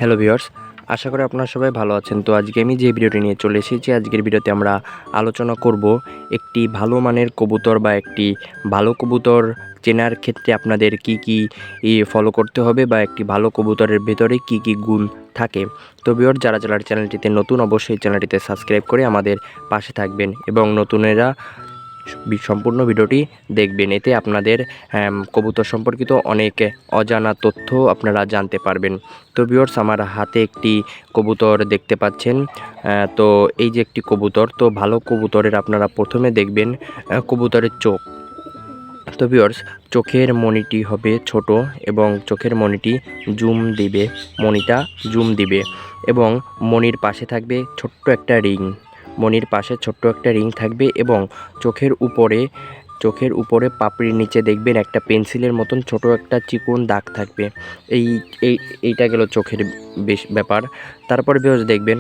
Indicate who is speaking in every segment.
Speaker 1: Hello viewers, আশা করি আপনারা সবাই ভালো আছেন। তো আজকে আমি যে ভিডিওটি নিয়ে চলে এসেছি, আজকের ভিডিওতে আমরা আলোচনা করব একটি ভালো মানের কবুতর বা একটি ভালো কবুতর চেনার ক্ষেত্রে আপনাদের কি ফলো করতে হবে বা একটি ভালো কবুতরের ভেতরে কি গুণ থাকে। তো ভিউয়ার্স, যারা চ্যানেলটিতে নতুন, অবশ্যই চ্যানেলটিতে সাবস্ক্রাইব করে আমাদের পাশে থাকবেন এবং নতুনেরা সম্পূর্ণ ভিডিওটি দেখবেন। এতে আপনাদের কবুতর সম্পর্কিত অনেক অজানা তথ্য আপনারা জানতে পারবেন। তো ভিউয়ার্স, আমার হাতে একটি কবুতর দেখতে পাচ্ছেন। তো এই যে একটি কবুতর, তো ভালো কবুতরের আপনারা প্রথমে দেখবেন কবুতরের চোখ। তো ভিউয়ার্স, চোখের মণিটি হবে ছোট এবং চোখের মণিটি মণিটা জুম দিবে এবং মণির পাশে থাকবে ছোট্ট একটা রিং। মণির পাশে ছোট্ট একটা রিং থাকবে এবং চোখের উপরে পাপড়ির নিচে দেখবেন একটা পেন্সিলের মতন ছোট একটা চিকন দাগ থাকবে। এই এই এইটা গেল চোখের ব্যাপার। তারপরে ভিউয়ার্স দেখবেন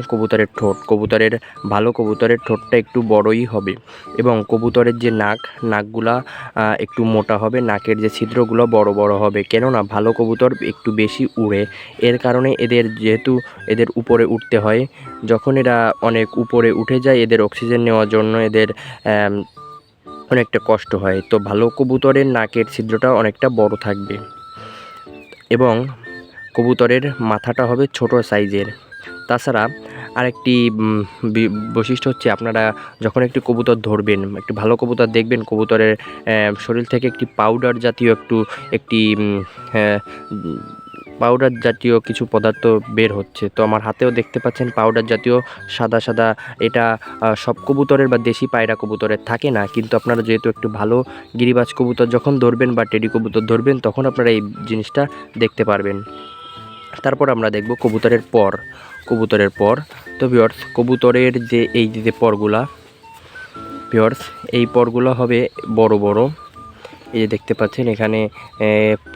Speaker 1: ভালো কবুতরের ঠোঁটটা একটু বড়ই হবে এবং কবুতরের যে নাকগুলা একটু মোটা হবে, নাকের যে ছিদ্রগুলো বড় বড় হবে। কেননা ভালো কবুতর একটু বেশি উড়ে, এর কারণে যেহেতু এদের উপরে উঠতে হয়, যখন এরা অনেক উপরে উঠে যায় এদের অক্সিজেন নেওয়ার জন্য এদের অনেকটা কষ্ট হয়। তো ভালো কবুতরের নাকের ছিদ্রটা অনেকটা বড় থাকবে এবং কবুতরের মাথাটা হবে ছোট সাইজের। তাছাড়া আরেকটি বৈশিষ্ট্য হচ্ছে, আপনারা যখন একটি কবুতর ধরবেন, একটি ভালো কবুতর দেখবেন কবুতরের শরীর থেকে একটি পাউডার জাতীয় কিছু পদার্থ বের হচ্ছে। তো আমার হাতেও দেখতে পাচ্ছেন পাউডার জাতীয় সাদা সাদা। এটা সব কবুতরের বা দেশি পায়রা কবুতরের থাকে না, কিন্তু আপনারা যেহেতু একটু ভালো গিরিবাজ কবুতর যখন ধরবেন বা টেডি কবুতর ধরবেন, তখন আপনারা এই জিনিসটা দেখতে পারবেন। তারপর আমরা দেখব কবুতরের পর। তো ভিউয়ার্স, কবুতরের যে এই যে পরগুলো হবে বড় বড়। এই যে দেখতে পাচ্ছেন এখানে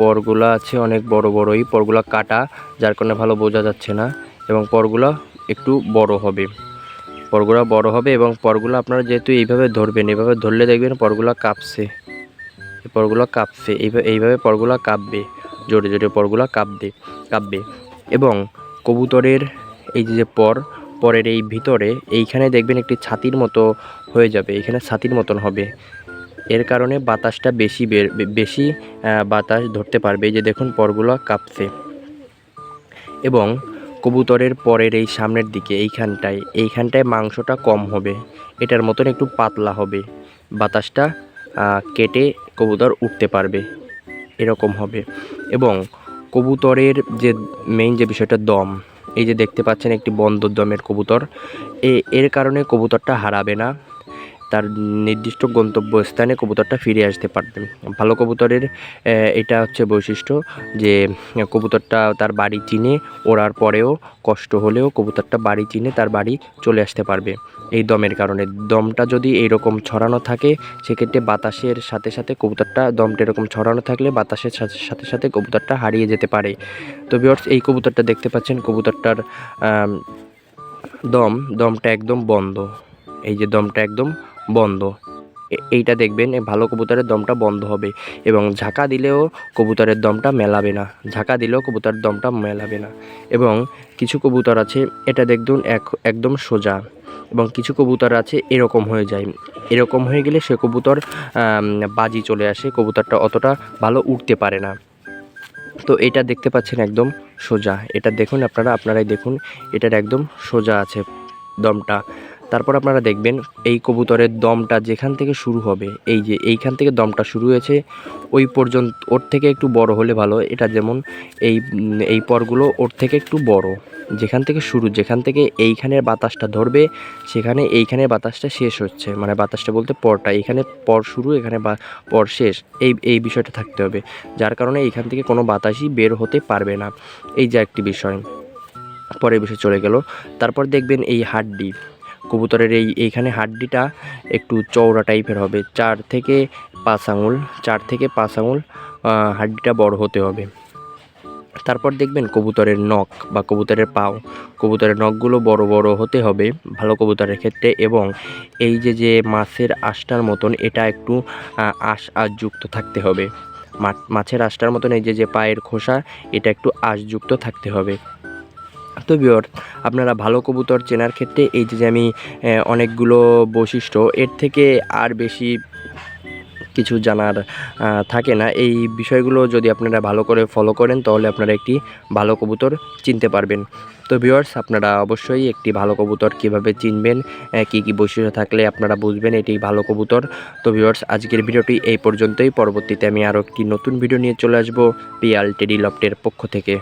Speaker 1: পরগুলো আছে অনেক বড় বড়ই। পরগুলো কাটা, যার কারণে ভালো বোঝা যাচ্ছে না, এবং পরগুলো একটু বড় হবে। এবং পরগুলো আপনারা যেহেতু এইভাবে ধরবেন, এভাবে ধরলে দেখবেন পরগুলো কাঁপছে। এইভাবে পরগুলো কাঁপবে, জোরে জোরে পরগুলো কাঁপবে। এবং কবুতরের এই যে পরের এই ভিতরে এইখানে দেখবেন একটি ছাতির মতো হয়ে যাবে, এখানে ছাতির মতন হবে। এর কারণে বাতাসটা বেশি বাতাস ধরতে পারবে। এই যে দেখুন পরগুলো কাঁপছে। এবং কবুতরের পরের এই সামনের দিকে এইখানটায় মাংসটা কম হবে, এটার মতন একটু পাতলা হবে, বাতাসটা কেটে কবুতর উঠতে পারবে, এরকম হবে। এবং কবুতরের যে মেইন যে বিষয়টা, দম। এই যে দেখতে পাচ্ছেন একটি বন্ধ দমের কবুতর। এর কারণে কবুতরটা হারাবে না, তার নির্দিষ্ট গন্তব্যস্থানে কবুতরটা ফিরে আসতে পারবে। ভালো কবুতরের এটা হচ্ছে বৈশিষ্ট্য যে কবুতরটা তার বাড়ি চিনে, ওড়ার পরেও কষ্ট হলেও কবুতরটা বাড়ি চিনে তার বাড়ি চলে আসতে পারবে এই দমের কারণে। দমটা যদি এইরকম ছড়ানো থাকে, সেক্ষেত্রে বাতাসের সাথে সাথে দমটা এরকম ছড়ানো থাকলে বাতাসের সাথে সাথে কবুতরটা হারিয়ে যেতে পারে। তো ভিউয়ার্স, এই কবুতরটা দেখতে পাচ্ছেন, কবুতরটার দমটা একদম বন্ধ। এই যে দমটা একদম বন্ধ, এইটা দেখবেন ভালো কবুতরের দমটা বন্ধ হবে। এবং ঝাঁকা দিলেও কবুতরের দমটা মেলাবে না। এবং কিছু কবুতর আছে, এটা দেখুন একদম সোজা, এবং কিছু কবুতর আছে এরকম হয়ে যায়। এরকম হয়ে গেলে সে কবুতর বাজি চলে আসে, কবুতরটা অতটা ভালো উঠতে পারে না। তো এটা দেখতে পাচ্ছেন একদম সোজা, এটা দেখুন আপনারাই দেখুন, এটার একদম সোজা আছে দমটা। তারপর আপনারা দেখবেন এই কবুতরের দমটা যেখান থেকে শুরু হবে, এই যে এইখান থেকে দমটা শুরু হয়েছে ওই পর্যন্ত, ওর থেকে একটু বড় হলে ভালো। এটা যেমন এই পরগুলো ওর থেকে একটু বড়, যেখান থেকে এইখানের বাতাসটা ধরবে, সেখানে এইখানের বাতাসটা শেষ হচ্ছে, মানে বাতাসটা বলতে পরটা, এখানে পর শুরু, এখানে পর শেষ, এই বিষয়টা থাকতে হবে, যার কারণে এইখান থেকে কোনো বাতাসই বের হতে পারবে না। এই যে একটি বিষয়, পরের বিষয় চলে গেল। তারপর দেখবেন এই হাড্ডি, কবুতরের এইখানে হাড্ডিটা একটু চওড়া টাইপের হবে, 4 থেকে 5 আঙুল হাড্ডিটা বড় হতে হবে। তারপর দেখবেন কবুতরের নখ বা কবুতরের কবুতরের নখগুলো বড় বড় হতে হবে ভালো কবুতরের ক্ষেত্রে। এবং এই যে মাছের আঁশটার মতন, এটা একটু আঁশযুক্ত থাকতে হবে। মাছের আঁশটার মতন এই যে পায়ের খোসা, এটা একটু আঁশযুক্ত থাকতে হবে। তো ভিউয়ার্স, আপনারা ভালো কবুতর চেনার ক্ষেত্রে এই যে আমি অনেকগুলো বৈশিষ্ট্য, এর থেকে আর বেশি কিছু জানার থাকে না। এই বিষয়গুলো যদি আপনারা ভালো করে ফলো করেন তাহলে আপনারা একটি ভালো কবুতর চিনতে পারবেন। তো ভিউয়ার্স, আপনারা অবশ্যই একটি ভালো কবুতর কীভাবে চিনবেন, কী কী বৈশিষ্ট্য থাকলে আপনারা বুঝবেন এটি ভালো কবুতর। তো ভিউয়ার্স, আজকের ভিডিওটি এই পর্যন্তই। পরবর্তীতে আমি আরও একটি নতুন ভিডিও নিয়ে চলে আসবো পিয়াল টেডি লফটের পক্ষ থেকে।